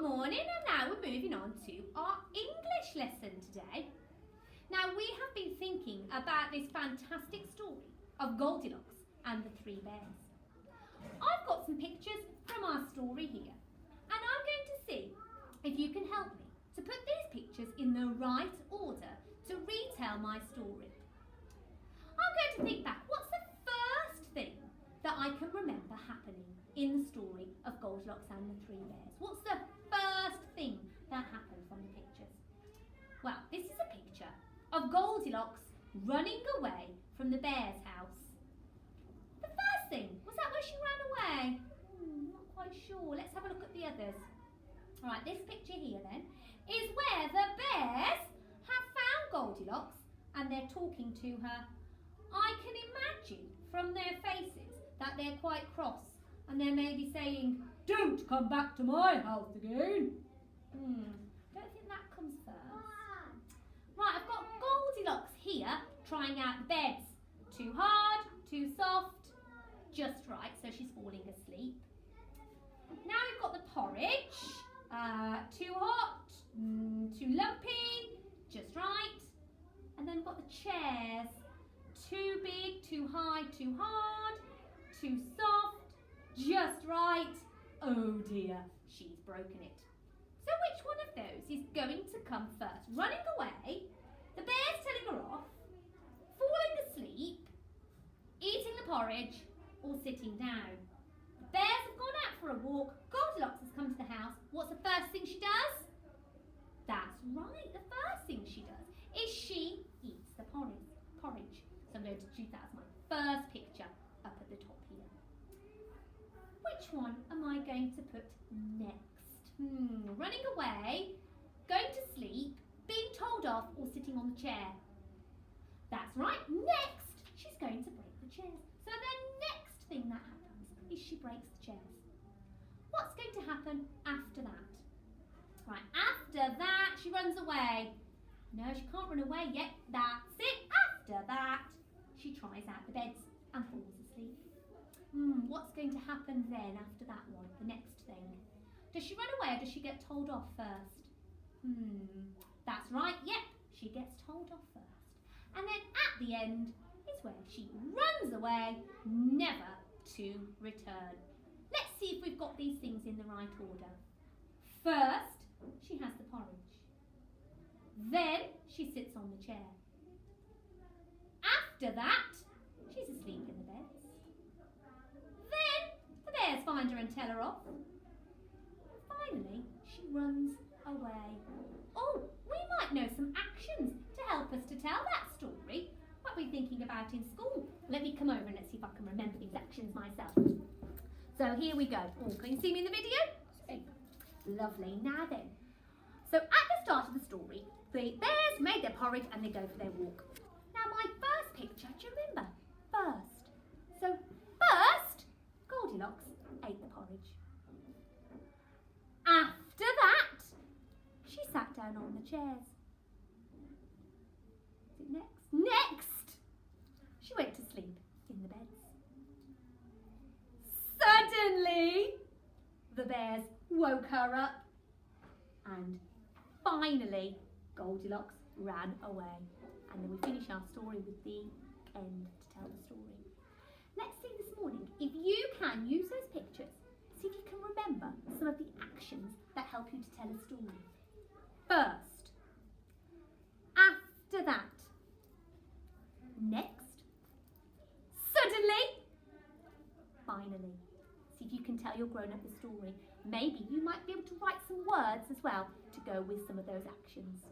morning, and now we're moving on to our English lesson today. Now we have been thinking about this fantastic story of Goldilocks and the Three Bears. I've got some pictures from our story here, and I'm going to see if you can help me to put these pictures in the right order to retell my story. I'm going to think back, what's the first thing that I can remember happening in the story of Goldilocks and the Three Bears? What's the first thing that happened from the pictures? Well, this is a picture of Goldilocks running away from the bear's house. The first thing, was that where she ran away? Not quite sure. Let's have a look at the others. All right, this picture here then is where the bears have found Goldilocks and they're talking to her. I can imagine from their faces that they're quite cross and they're maybe saying, "Don't come back to my house again." Don't think that comes first. Right, I've got Goldilocks here trying out the beds. Too hard, too soft, just right, so she's falling asleep. Now we've got the porridge. Too hot, too lumpy, just right. And then we've got the chairs. Too big, too high, too hard, too soft, just right. Oh dear, she's broken it. So which one of those is going to come first? Running away, the bear's telling her off, falling asleep, eating the porridge, or sitting down? The bears have gone out for a walk. Goldilocks has come to the house. What's the first thing she does? That's right, the first thing she does is she eats the porridge. So I'm going to choose that as my first picture up at the top here. Which one am I going to put next? Running away, going to sleep, being told off, or sitting on the chair? That's right, next she's going to break the chairs. So the next thing that happens is she breaks the chairs. What's going to happen after that? Right, after that she runs away. No, she can't run away yet. That's it. After that, she tries out the beds and falls asleep. What's going to happen then after that one, the next thing? Does she run away or does she get told off first? That's right, yep, she gets told off first. And then at the end is where she runs away, never to return. Let's see if we've got these things in the right order. First, she has the porridge. Then she sits on the chair. After that, she's asleep in the beds. Then the bears find her and tell her off. And finally, she runs away. Oh, we might know some actions to help us to tell that story. What we're thinking about in school. Let me come over and let's see if I can remember these actions myself. So here we go. Oh, can you see me in the video? Okay. Lovely. Now then. So at the start of the story, the bears made their porridge and they go for their walk. Now my first picture, do you remember? First. So first, Goldilocks ate the porridge. After that, she sat down on the chairs. Is it next? Next, she went to sleep in the beds. Suddenly, the bears woke her up. And finally, Goldilocks ran away. And then we finish our story with the end to tell the story. Let's see this morning if you can use those pictures. See if you can remember some of the actions that help you to tell a story. First, after that, next, suddenly, finally. See if you can tell your grown-up a story. Maybe you might be able to write some words as well to go with some of those actions.